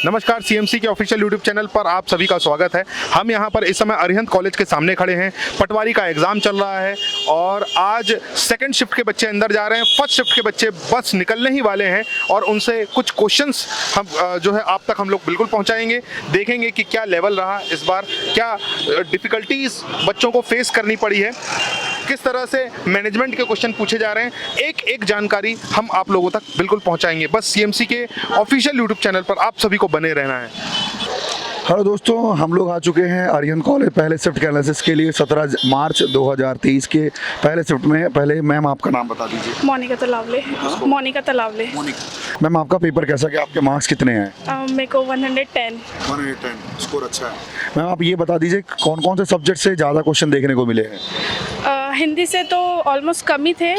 नमस्कार, सीएमसी के official YouTube channel पर आप सभी का स्वागत है। हम यहाँ पर इस समय अरिहंत कॉलेज के सामने खड़े हैं। पटवारी का एग्ज़ाम चल रहा है और आज सेकंड शिफ्ट के बच्चे अंदर जा रहे हैं। फर्स्ट शिफ्ट के बच्चे बस निकलने ही वाले हैं और उनसे कुछ क्वेश्चंस हम जो है आप तक हम लोग बिल्कुल पहुँचाएंगे। देखेंगे कि क्या लेवल रहा इस बार, क्या डिफ़िकल्टीज़ बच्चों को फेस करनी पड़ी है, किस तरह से मैनेजमेंट के क्वेश्चन पूछे जा रहे हैं। एक एक जानकारी हम आप लोगों तक बिल्कुल पहुंचाएंगे। बस सीएमसी के ऑफिशियल यूट्यूब चैनल पर आप सभी को बने रहना है। हेलो दोस्तों, हम लोग आ चुके हैं अरिहंत कॉलेज पहले शिफ्ट के एनालिसिस के लिए 17 मार्च 2023 के पहले शिफ्ट में। पहले मैम आपका नाम बता दीजिए। मोनिका तलावले। मोनिका तलावले। मैम आपका पेपर कैसा गया, आपके मार्क्स कितने हैं? मेरे को 110। 110 स्कोर अच्छा है। मैम आप ये बता दीजिए कौन कौन से सब्जेक्ट से ज़्यादा क्वेश्चन देखने को मिले हैं? हिंदी से तो ऑलमोस्ट कम ही थे,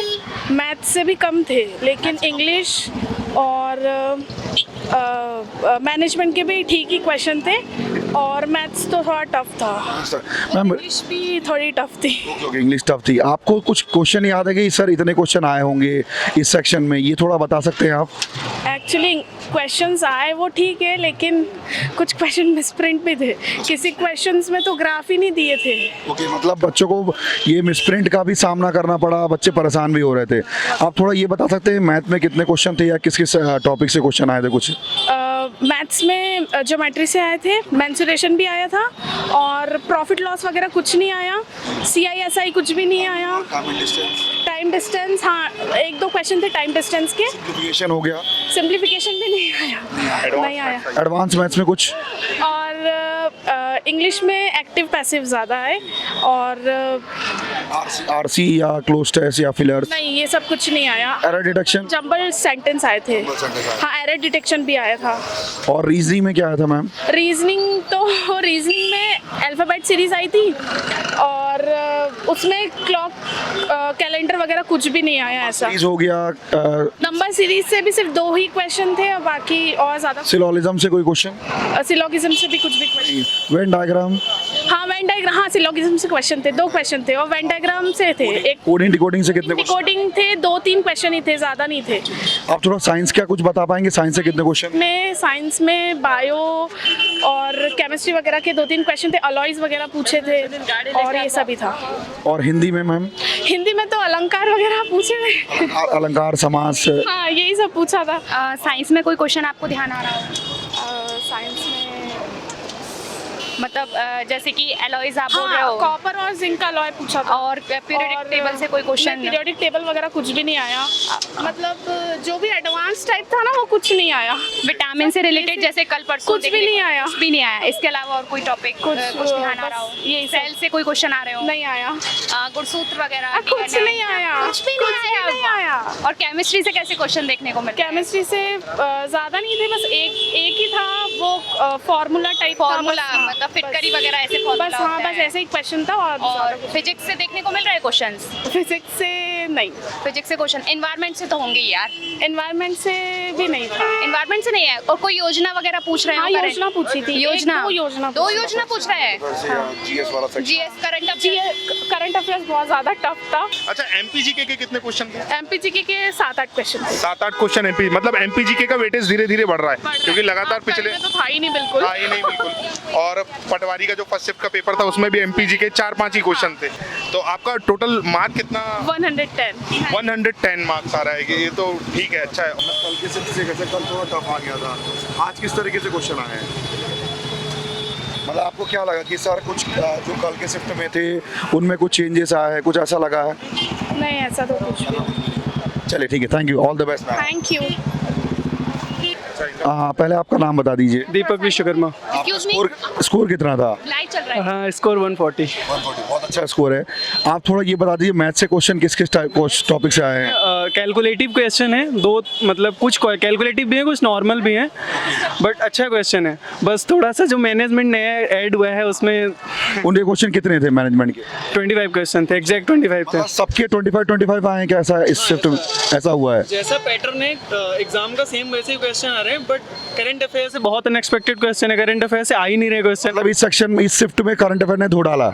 मैथ से भी कम थे, लेकिन इंग्लिश और मैनेजमेंट के भी ठीक ही क्वेश्चन थे और मैथ्स तो थोड़ा टफ था। मैम इंग्लिश भी थोड़ी टफ थी। इंग्लिश टफ थी। आपको कुछ क्वेश्चन याद है कि सर इतने क्वेश्चन आए होंगे इस सेक्शन में, ये थोड़ा बता सकते हैं आप? एक्चुअली क्वेश्चंस आए वो ठीक है, लेकिन कुछ क्वेश्चन मिसप्रिंट भी थे। किसी क्वेश्चंस में तो ग्राफ ही नहीं दिए थे। ओके, मतलब बच्चों को ये मिसप्रिंट का भी सामना करना पड़ा, बच्चे परेशान भी हो रहे थे। आप थोड़ा ये बता सकते हैं मैथ में कितने क्वेश्चन थे या किस किस टॉपिक से क्वेश्चन आए थे? कुछ मैथ्स में ज्योमेट्री से आए थे, मेंसुरेशन भी आया था और प्रॉफिट लॉस वगैरह कुछ नहीं आया, CISI कुछ भी नहीं आया। टाइम डिस्टेंस, हाँ एक दो क्वेश्चन थे टाइम डिस्टेंस के। सिंप्लीफिकेशन हो गया? सिंप्लीफिकेशन भी नहीं आया, नहीं आया। एडवांस मैथ्स में कुछ? और इंग्लिश में एक्टिव पैसिव ज़्यादा है और RC या क्लोज टेस्ट या फिलर्स? नहीं, ये सब कुछ नहीं आया। Error detection? जंबल सेंटेंस आए थे। हाँ, एरर डिटेक्शन भी आया था। और रीजनिंग में क्या आया था मैम? रीजनिंग तो रीजनिंग में अल्फ़ाबेट सीरीज आई थी और उसमें क्लॉक कैलेंडर वगैरह कुछ भी नहीं आया ऐसा। सीरीज हो गया। नंबर सीरीज से भी सिर्फ 2 ही क्वेश्चन थे और बाकी और ज़्यादा। सिलोगिज्म से कोई क्वेश्चन? सिलोगिज्म से भी कुछ भी क्वेश्चन। Venn diagram? हाँ वेन डायग्राम, हाँ सिलोगिज्म से क्वेश्चन थे, 2 क्वेश्चन थे और वेन डायग्राम से थे एक। कोडिंग डिकोडिंग से कितने? डिकोडिंग थे 2-3 क्वेश्चन ही थे, ज़्यादा नहीं थे। आप थोड़ा साइंस का कुछ बता पाएंगे, साइंस से कितने क्वेश्चन? में साइंस में बायो और केमिस्ट्री वगैरह के 2-3 क्वेश्चन थे, अलॉयज वगैरह पूछे थे और ये सभी था। और हिंदी में मैम? हिंदी में तो अलंकार वगैरह पूछे थे। अलंकार, समास? हाँ यही सब पूछा था। साइंस में कोई क्वेश्चन आपको ध्यान आ रहा हो? साइंस में मतलब जैसे कि एलॉयज आप बोल रहे हो, कॉपर और जिंक का अलॉय पूछा था। और पीरियोडिक टेबल से कोई क्वेश्चन? पीरियोडिक टेबल वगैरह कुछ भी नहीं आया, मतलब जो भी एडवांस टाइप था ना वो कुछ नहीं आया। विटामिन से रिलेटेड जैसे कल परसों कुछ भी नहीं आया। कुछ भी नहीं आया। इसके अलावा और कोई टॉपिक कुछ ध्यान आ रहा हो? यही सेल से कोई क्वेश्चन आ रहे हो? नहीं आया। गुणसूत्र वगैरह? कुछ नहीं आया, कुछ भी नहीं आया। और केमिस्ट्री से कैसे क्वेश्चन देखने को मिले? केमिस्ट्री से ज़्यादा नहीं थे, बस एक ही था वो फार्मूला टाइप। फार्मूला मतलब फिटकरी वगैरह ऐसे फार्मूला? बस हाँ, बस ऐसे ही क्वेश्चन था। और फिजिक्स से देखने को मिल रहे हैं क्वेश्चंस? फिजिक्स से नहीं। फिजिक्स से क्वेश्चन? एनवायरनमेंट से तो होंगे ही यार। एनवायरनमेंट से भी नहीं था। एनवायरनमेंट से नहीं है। और कोई योजना वगैरह पूछ रहे हैं? हाँ, योजना पूछी थी। योजना? 2 योजना पूछ रहे हैं। जीएस वाला सेक्शन? जीएस करंट अफेयर्स बहुत ज़्यादा टफ था। अच्छा, एमपीजीके के कितने क्वेश्चन थे? एमपीजीके के 7-8 क्वेश्चन थे। 7-8 क्वेश्चन एमपी, मतलब एमपीजीके का वेटेज धीरे धीरे बढ़ रहा है क्योंकि लगातार पिछले तो था ही नहीं बिल्कुल। हाँ, ये नहीं बिल्कुल। और पटवारी का जो फर्स्ट शिफ्ट का पेपर था उसमें भी एमपीजीके 4-5 ही क्वेश्चन थे। तो आपका टोटल मार्क कितना? 110। 110 मार्क्स आ रहा है कि ये तो ठीक है, अच्छा है। कल के शिफ्ट से कैसे, कल थोड़ा टफ आ गया था, आज किस तरीके से क्वेश्चन आए हैं? मतलब आपको क्या लगा कि सर कुछ जो कल के शिफ्ट में थे उनमें कुछ चेंजेस आए हैं, कुछ ऐसा लगा है? नहीं, ऐसा तो कुछ भी नहीं। चलिए ठीक है, thank you, all the best. Thank you. पहले आपका नाम बता दीजिए। दीपक विश्वकर्मा। एक्सक्यूज मी, स्कोर कितना था? लाइव चल रहा है। हाँ, स्कोर 140। बहुत अच्छा स्कोर है। आप थोड़ा ये बता दीजिए मैथ से क्वेश्चन किस किस टॉपिक से आए हैं? कैलकुलेटिव क्वेश्चन है, 2 मतलब कुछ कैलकुलेटिव भी है, कुछ नॉर्मल भी है, बट अच्छा क्वेश्चन है। बस थोड़ा सा जो मैनेजमेंट नया ऐड हुआ है उसमें। उनके क्वेश्चन कितने थे मैनेजमेंट के? 25 क्वेश्चन थे, एग्जैक्ट 25 थे। सबके 25 आए हैं क्या? ऐसा इस शिफ्ट में ऐसा हुआ है? जैसा पैटर्न है एग्जाम का सेम वैसे ही क्वेश्चन आ रहे रहे हैं, बट करंट अफेयर से बहुत अनएक्सपेक्टेड क्वेश्चन है, करंट अफेयर से आ ही नहीं रहे क्वेश्चन। मतलब इस सेक्शन में, इस शिफ्ट में करंट अफेयर ने धो डाला,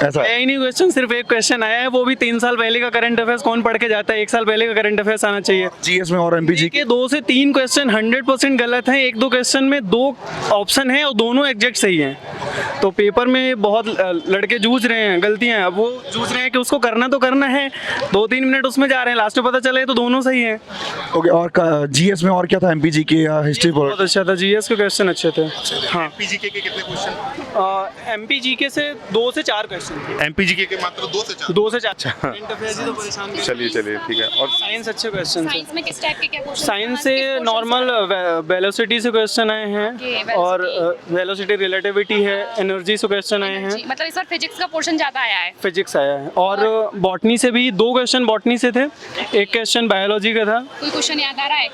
ऐसा आया ही नहीं क्वेश्चन, सिर्फ एक क्वेश्चन आया है, वो भी 3 साल पहले का करंट अफेयर्स कौन पढ़ के जाता है, 1 साल पहले का करंट अफेयर्स आना चाहिए। जीएस में और एमपीजी के 2 से 3 क्वेश्चन 100% गलत हैं, 1-2 क्वेश्चन में 2 ऑप्शन हैं और दोनों एग्जैक्ट सही हैं। तो पेपर में बहुत लड़के जूझ रहे हैं, गलतियां हैं, अब वो जूझ रहे हैं कि उसको करना तो करना है, 2-3 मिनट उसमें जा रहे हैं, लास्ट में पता चले तो दोनों सही हैं। ओके। और जीएस में और क्या था, एमपीजी के या हिस्ट्री बहुत अच्छा था, जीएस के क्वेश्चन अच्छे थे। हाँ, एमपीजीके के कितने क्वेश्चन? एमपीजीके से 2 से 4 क्वेश्चन थे। एमपीजीके के मात्र 2 से 4? 2 से 4। करंट अफेयर्स ही तो परेशान कर रहे हैं। चलिए चलिए ठीक है। और साइंस अच्छे क्वेश्चन थे। साइंस में किस टाइप के क्या क्वेश्चन? साइंस से नॉर्मल वेलोसिटी से क्वेश्चन आए हैं, Okay, और वेलोसिटी रिलेटिविटी है, एनर्जी से क्वेश्चन आए हैं, मतलब इस बार फिजिक्स का पोर्शन ज्यादा आया है। फिजिक्स आया है, और बॉटनी से भी 2 क्वेश्चन बॉटनी से थे, 1 क्वेश्चन बायोलॉजी का था। कोई क्वेश्चन याद आ रहा है?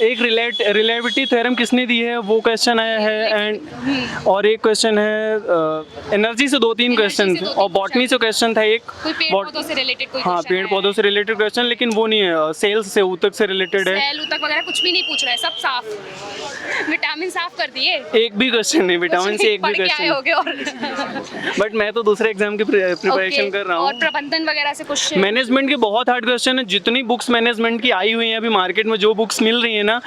एक रिलेटिविटी थ्योरम किसने दी है वो क्वेश्चन आया है, एंड और एक क्वेश्चन है एनर्जी से 2-3 क्वेश्चन थे, और बॉटनी से क्वेश्चन था एक। कोई पेड़ पौधों से रिलेटेड कोई हाँ, question पेड़ है? पौधों से रिलेटेड क्वेश्चन, लेकिन वो नहीं है, सेल्स से ऊतक से रिलेटेड है। सेल ऊतक वगैरह कुछ भी नहीं पूछ रहा है, सब साफ, विटामिन साफ कर दिए। एक भी क्वेश्चन नहीं, विटामिन से एक भी पढ़ के आए क्वेश्चन, होगे और बट मैं तो दूसरे एग्जाम की प्रिपरेशन Okay, कर रहा और हूँ। प्रबंधन वगैरह से क्वेश्चन? मैनेजमेंट के बहुत हार्ड क्वेश्चन है, जितनी बुक्स मैनेजमेंट की आई हुई हैं अभी मार्केट में, जो बुक्स मिल रही है ना,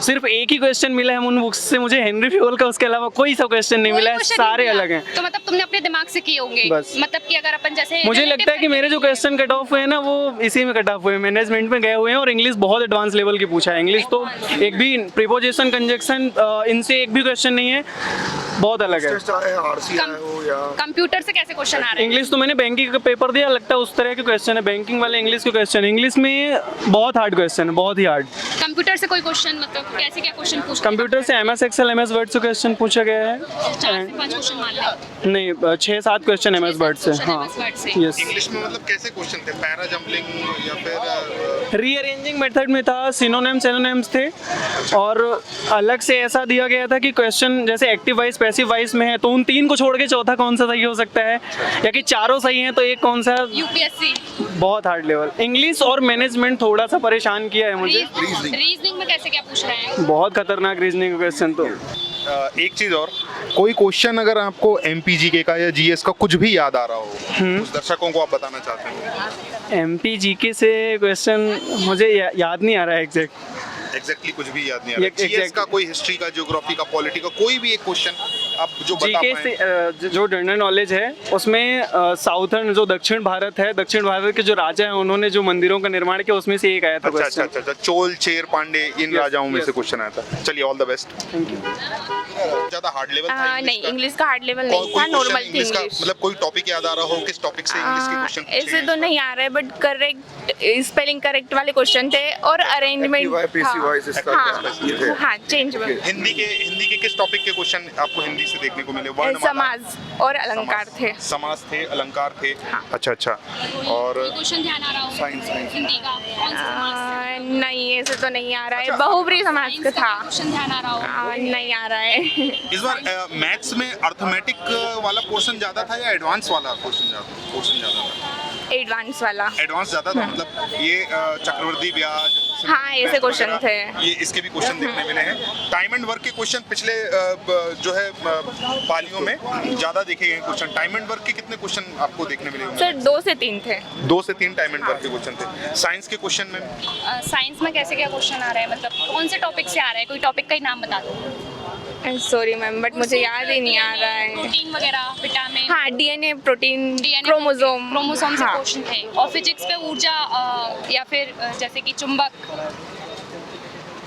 सिर्फ एक ही क्वेश्चन मिला है उन बुक्स से मुझे, हेनरी फ्यूल का, उसके अलावा कोई सा क्वेश्चन नहीं मिला है, सारे अलग हैं। तो मतलब तुमने अपने दिमाग से किए होंगे, बस। मतलब कि अगर अपन जैसे मुझे लगता है कि मेरे जो क्वेश्चन कट ऑफ हुए हैं ना, वो इसी में कट ऑफ हुए हैं, मैनेजमेंट में गए हुए हैं, और इंग्लिश बहुत एडवांस लेवल की पूछा है। इंग्लिश तो एक भी प्रीपोजिशन कंजक्शन इनसे एक भी क्वेश्चन नहीं है, बहुत अलग है। आरसी आया हो या कंप्यूटर से कैसे क्वेश्चन आ रहे हैं? इंग्लिश तो मैंने बैंकिंग का पेपर दिया, लगता है उस तरह के क्वेश्चन है, बैंकिंग वाले इंग्लिश के क्वेश्चन। इंग्लिश में बहुत हार्ड क्वेश्चन है, बहुत ही हार्ड। कंप्यूटर से कोई क्वेश्चन, मतलब कैसे क्या क्वेश्चन पूछ? कंप्यूटर से MS एक्सेल MS वर्ड से क्वेश्चन पूछा गया है। 4 से 5 क्वेश्चन मान लें। नहीं, 6-7 क्वेश्चन MS वर्ड से। हाँ, यस। इंग्लिश में मतलब कैसे क्वेश्चन थे? पैरा जंपलिंग या फिर रीअरेंजिंग मेथड में था, सिनोनिम सिनोनिम्स थे, और अलग से ऐसा दिया गया था कि क्वेश्चन जैसे एक्टिव वाइज पैसिव वाइज में है, तो उन 3 को छोड़ के चौथा कौन सा सही हो सकता है, या कि चारों सही हैं तो एक कौन सा। यूपीएससी बहुत हार्ड लेवल। इंग्लिश और मैनेजमेंट थोड़ा सा परेशान किया है मुझे, रीजनिंग में कैसे क्या पूछ रहे हैं? बहुत खतरनाक रीजनिंग क्वेश्चन। तो एक चीज और, कोई क्वेश्चन अगर आपको एमपीजीके का या जीएस का कुछ भी याद आ रहा हो, उस दर्शकों को आप बताना चाहते हैं? MPGK से क्वेश्चन मुझे याद नहीं आ रहा है एग्जैक्टली कुछ भी याद नहीं आ रहा। जीएस का कोई, हिस्ट्री का, ज्योग्राफी का, पॉलिटी का, कोई भी एक क्वेश्चन आप जो बता जीके पाएं। से जो जनरल नॉलेज है उसमें साउथर्न जो दक्षिण भारत है, दक्षिण भारत के जो राजा हैं उन्होंने जो मंदिरों का निर्माण किया, उसमें से एक आया था अच्छा अच्छा क्वेश्चन। अच्छा, चोल, चेर, पांडे, इन Yes, राजाओं में yes. से क्वेश्चन आया था। चलिए, all the best. Thank you. ज्यादा हार्ड लेवल था नहीं, इंग्लिश का हार्ड लेवल कोई नहीं था, क्वेश्चन नॉर्मल थी इंग्लिश का, इंग्लिश। मतलब कोई टॉपिक याद आ रहा हो, किस टॉपिक से इंग्लिश के क्वेश्चन ऐसे तो नहीं आ रहा है, बट करेक्ट स्पेलिंग करेक्ट वाले क्वेश्चन थे, और अरेंजमेंट हाँ चेंज हिंदी के किस टॉपिक के क्वेश्चन आपको हिंदी से देखने को मिले? वर्णमाला, समाज और अलंकार थे। समाज थे, अलंकार थे। हाँ। अच्छा अच्छा। और क्वेश्चन ध्यान आ रहा हो? साइंस हिंदी का कौन सा समाज से? नहीं, ऐसे तो नहीं आ रहा है, बहुब्री समाज का था। क्वेश्चन ध्यान आ रहा हो? नहीं आ रहा है। इस बार मैथ्स में अर्थमेटिक वाला पोर्शन ज्यादा था या एडवांस वाला पोर्शन ज्यादा था? एडवांस वाला। एडवांस ज्यादा था, मतलब ये चक्रवृद्धि ब्याज, हाँ, ऐसे क्वेश्चन थे। ये इसके भी क्वेश्चन देखने मिले हैं। टाइम एंड वर्क के क्वेश्चन पिछले जो है पालियों में ज्यादा देखे गए क्वेश्चन। टाइम एंड वर्क के कितने क्वेश्चन आपको देखने मिले होंगे? सर 2 से 3 थे। 2 से 3 टाइम एंड वर्क के क्वेश्चन थे। साइंस के क्वेश्चन में साइंस में कैसे क्या क्वेश्चन आ रहा है, मतलब कौन से टॉपिक से आ रहा है? कोई टॉपिक का ही नाम बता दो। सॉरी मैम, बट मुझे याद ही नहीं आ रहा है। प्रोटीन वगैरह, विटामिन, हाँ, डीएनए, प्रोटीन, DNA, क्रोमोसोम से हाँ। क्वेश्चन थे। और फिजिक्स पे ऊर्जा या फिर जैसे कि चुंबक,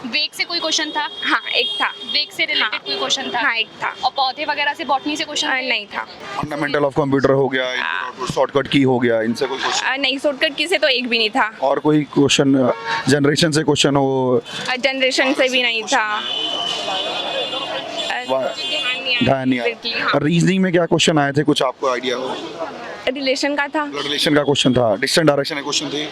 वेग से कोई क्वेश्चन था? हाँ, एक था। वेग से रिलेटेड हाँ। कोई क्वेश्चन था? हाँ, एक था। और पौधे वगैरह से, बॉटनी से क्वेश्चन नहीं था। फंडामेंटल ऑफ कंप्यूटर हो गया, शॉर्टकट की हो गया, इनसे कोई क्वेश्चन? नहीं, शॉर्टकट की से तो एक भी नहीं था। और कोई क्वेश्चन जनरेशन से क्वेश्चन हो? जनरेशन से भी नहीं था। ध्यान नहीं Exactly, आया। हाँ। रीजनिंग में क्या क्वेश्चन आए थे, कुछ आपको आइडिया हो? रिलेशन का था। रिलेशन का क्वेश्चन था, डिस्टेंस डायरेक्शन के क्वेश्चन थे,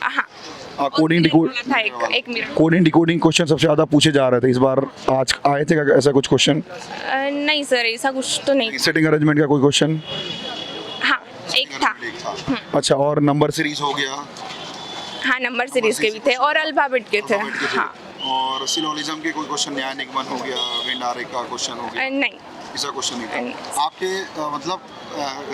हाँ, कोडिंग था एक मिनट। कोडिंग डिकोडिंग क्वेश्चन सबसे ज्यादा पूछे जा रहे थे इस बार। आज आए थे क्या ऐसा कुछ क्वेश्चन? नहीं सर, ऐसा कुछ तो नहीं। सेटिंग अरेंजमेंट का कोई क्वेश्चन? हाँ, एक था। अच्छा, और नंबर सीरीज हो गया? हाँ, नंबर सीरीज के भी थे और अल्फाबेट के थे। हाँ, और सिलोलिज्म के कोई क्वेश्चन, न्याय निगमन हो गया, विंड आरे का क्वेश्चन हो गया, नहीं ऐसा क्वेश्चन नहीं था आपके? मतलब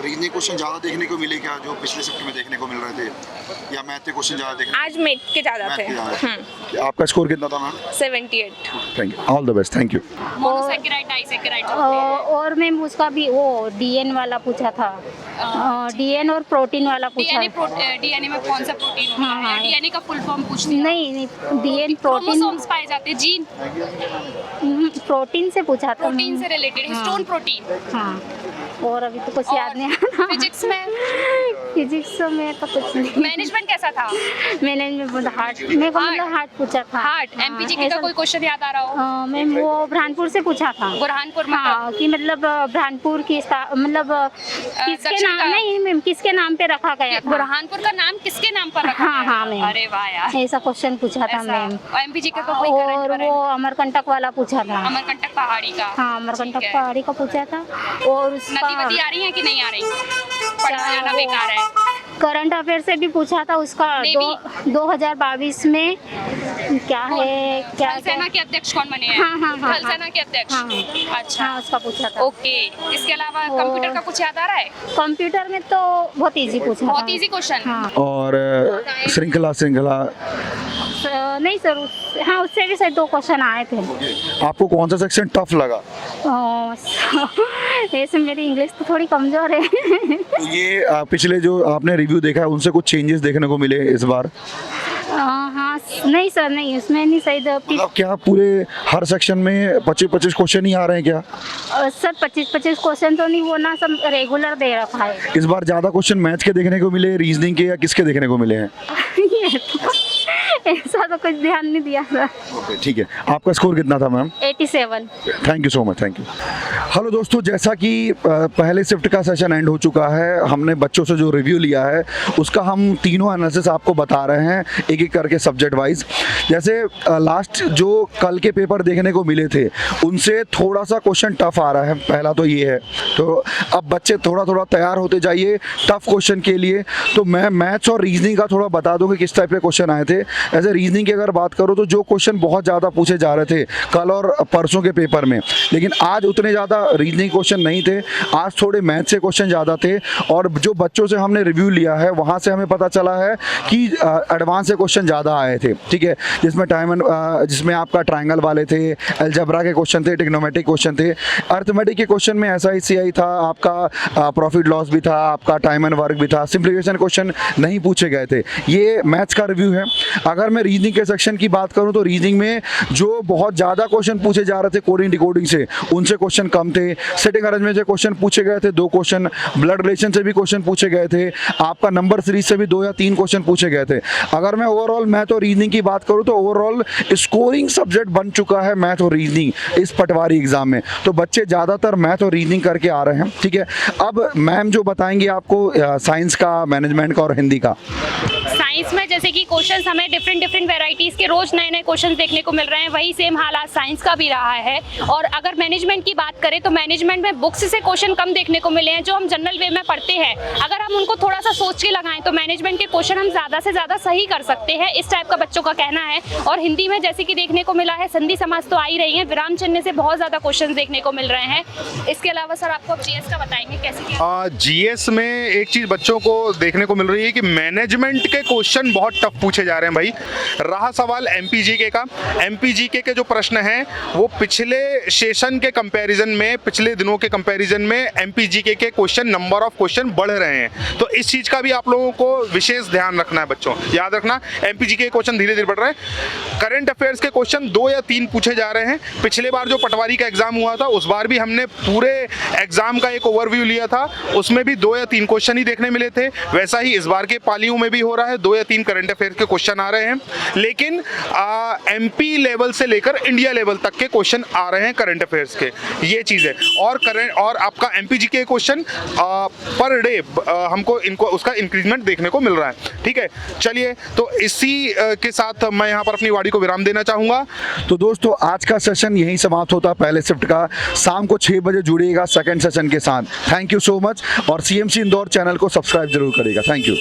रीजनिंग क्वेश्चन ज़्यादा देखने को मिले क्या, जो पिछले शिफ्ट में देखने को मिल रहे थे, या मैथ के क्वेश्चन ज़्यादा देखने? आज मैथ के ज़्यादा मैथ थे। के ज़्यादा। आपका स्कोर कितना था ma'am? 78। Thank you, all the best, thank you. Monosaccharide disaccharide और मैम उसका भी वो डीएन वाला पूछा था, डीएन और प्रोटीन वाला पूछा। डीएनए में कौन सा प्रोटीन होता हाँ, हाँ। है? डीएनए का फुल फॉर्म पूछती है। नहीं डीएन प्रोटीन, क्रोमोसोम्स पाए जाते हैं, जीन प्रोटीन से पूछा था। प्रोटीन से रिलेटेड, हिस्टोन प्रोटीन। हाँ, और अभी तो कुछ याद नहीं आ रहा। फिजिक्स में फिजिक्स में तो कुछ नहीं। मैनेजमेंट कैसा था? मैनेजमेंट हार्ट, मेरे को मतलब हार्ट पूछा था। हार्ट, एमपीजीके का कोई क्वेश्चन याद आ रहा हो? मैम वो बुरहानपुर से पूछा था। बुरहानपुर में हाँ, कि मतलब बुरहानपुर की मतलब किसके दक्षिण नाम, का? नहीं मैम, किसके नाम पे रखा गया था? बुरहानपुर का नाम किसके नाम पर रखा हाँ, गया? हाँ, मैम। अरे वाह यार, ऐसा क्वेश्चन पूछा था ऐसा। मैम। और एमपीजीके का कोई करंट और वो अमरकंटक वाला पूछा था। अमरकंटक पहाड़ी का? हाँ, अमरकंटक ठीक है। पहाड़ी का पूछा था। और नदी उसका वदी आ रही है कि नहीं आ रही? पढ़ना जाना बेकार है। करंट अफेयर से भी पूछा था उसका। नेवी? 2022 में क्या है, क्या थल सेना के अध्यक्ष कौन बने हैं? हाँ, हाँ, हाँ, थल सेना के अध्यक्ष। हाँ। अच्छा, हाँ, उसका पूछा था। ओके। इसके अलावा और- कंप्यूटर का कुछ याद आ रहा है? कंप्यूटर में तो बहुत इजी पूछा था। बहुत इजी क्वेश्चन। हाँ, और श्रृंखला नहीं सर हाँ, उससे भी सर 2 क्वेश्चन आए थे। आपको कौन सा सेक्शन टफ लगा? ऐसे मेरी इंग्लिश तो थोड़ी कमजोर है। तो ये पिछले जो आपने रिव्यू देखा है उनसे कुछ चेंजेस देखने को मिले इस बार? हाँ, नहीं सर, नहीं उसमें नहीं सही। मतलब क्या पूरे हर सेक्शन में 25-25 क्वेश्चन ही आ रहे हैं क्या? सर 25-25 क्वेश्चन तो नहीं, वो ना सब रेगुलर दे रखा है। इस बार ज्यादा क्वेश्चन मैथ के देखने को मिले, रीजनिंग के, या किसके देखने को मिले हैं? ये तो ऐसा तो कुछ ध्यान नहीं दिया सर। ओके, ठीक है। आपका स्कोर कितना था ma'am? 87। Thank you so much, thank you. Hello दोस्तों, जैसा कि पहले शिफ्ट का सेशन एंड हो चुका है, हमने बच्चों से जो रिव्यू लिया है उसका हम तीनों एनालिसिस आपको बता रहे हैं एक एक करके सब्जेक्ट वाइज। जैसे लास्ट जो कल के पेपर देखने को मिले थे उनसे थोड़ा सा क्वेश्चन टफ आ रहा है, पहला तो ये है। तो अब बच्चे थोड़ा थोड़ा तैयार होते जाइए टफ क्वेश्चन के लिए। तो मैं मैथ्स और रीजनिंग का थोड़ा बता दूं कि किस टाइप के क्वेश्चन आए थे। ऐसे रीजनिंग की अगर बात करो तो जो क्वेश्चन बहुत ज़्यादा पूछे जा रहे थे कल और परसों के पेपर में, लेकिन आज उतने ज़्यादा रीजनिंग क्वेश्चन नहीं थे। आज थोड़े मैथ से क्वेश्चन ज़्यादा थे, और जो बच्चों से हमने रिव्यू लिया है वहाँ से हमें पता चला है कि एडवांस से क्वेश्चन ज़्यादा आए थे, ठीक है। जिसमें आपका ट्रायंगल वाले थे, अलजेब्रा के क्वेश्चन थे, ट्रिग्नोमेट्रिक क्वेश्चन थे, अर्थमेटिक के क्वेश्चन में SI था, आपका प्रॉफिट लॉस भी था, आपका टाइम एंड वर्क भी था, सिंप्लीफिकेशन क्वेश्चन नहीं पूछे गए थे। ये मैथ्स का रिव्यू है। अगर मैं रीजनिंग के सेक्शन की बात करूं तो रीजनिंग में जो बहुत ज़्यादा क्वेश्चन पूछे जा रहे थे कोडिंग डिकोडिंग से, उनसे क्वेश्चन कम थे। सेटिंग अरेंजमेंट से क्वेश्चन पूछे गए थे 2 क्वेश्चन, ब्लड रिलेशन से भी क्वेश्चन पूछे गए थे, आपका नंबर सीरीज से भी 2 या 3 क्वेश्चन पूछे गए थे। अगर मैं ओवरऑल मैथ और रीजनिंग की बात करूं तो ओवरऑल स्कोरिंग सब्जेक्ट बन चुका है मैथ और रीजनिंग इस पटवारी एग्जाम में। तो बच्चे ज़्यादातर मैथ और रीजनिंग करके आ रहे हैं, ठीक है। अब मैम जो बताएंगे आपको साइंस का, मैनेजमेंट का और हिंदी का। साइंस में जैसे कि क्वेश्चंस हमें डिफरेंट वैरायटीज के रोज नए नए क्वेश्चंस देखने को मिल रहे हैं, वही सेम हाल आज साइंस का भी रहा है। और अगर मैनेजमेंट की बात करें तो मैनेजमेंट में बुक्स से क्वेश्चन कम देखने को मिले हैं जो हम जनरल वे में पढ़ते हैं। अगर हम उनको थोड़ा सा सोच के लगाएं तो मैनेजमेंट के क्वेश्चन हम ज़्यादा से ज़्यादा सही कर सकते हैं, इस टाइप का बच्चों का कहना है। और हिंदी में जैसे कि देखने को मिला है संधि समास तो आ ही रही है, विराम चिन्ह से बहुत ज़्यादा क्वेश्चन देखने को मिल रहे हैं। इसके अलावा सर आपको अब GS का बताएंगे कैसे क्या? GS में एक चीज़ बच्चों को देखने को मिल रही है कि मैनेजमेंट के क्वेश्चन बहुत टफ पूछे जा रहे हैं भाई। रहा सवाल MPGK का, MPGK के जो प्रश्न हैं वो पिछले सेशन के कंपैरिजन में, पिछले दिनों के कंपैरिजन में MPGK के क्वेश्चन, नंबर ऑफ क्वेश्चन बढ़ रहे हैं। तो इस चीज़ का भी आप लोगों को विशेष ध्यान रखना है बच्चों, याद रखना MPGK के क्वेश्चन धीरे धीरे बढ़ रहे हैं। करंट अफेयर्स के क्वेश्चन 2 या 3 पूछे जा रहे हैं। पिछले बार जो पटवारी का एग्जाम हुआ था उस बार भी हमने पूरे एग्जाम का एक ओवरव्यू लिया था, उसमें भी 2 या 3 क्वेश्चन ही देखने मिले थे। वैसा ही इस बार के पालियों में भी हो रहा है, 2 या 3 करंट अफेयर्स के क्वेश्चन आ रहे हैं। लेकिन MP लेवल से लेकर इंडिया लेवल तक के क्वेश्चन आ रहे हैं करंट अफेयर्स के, ये चीज़ है। और आपका MPGK क्वेश्चन पर डे हमको इनको उसका इंक्रीजमेंट देखने को मिल रहा है, ठीक है। चलिए, तो इसी के साथ मैं यहाँ पर अपनी वाणी को विराम देना चाहूँगा। तो दोस्तों आज का सेशन यहीं समाप्त होता है पहले शिफ्ट का। शाम को 6 बजे जुड़िएगा सेकंड सेशन के साथ। थैंक यू सो मच, और CMC इंदौर चैनल को सब्सक्राइब जरूर करिएगा। Thank you.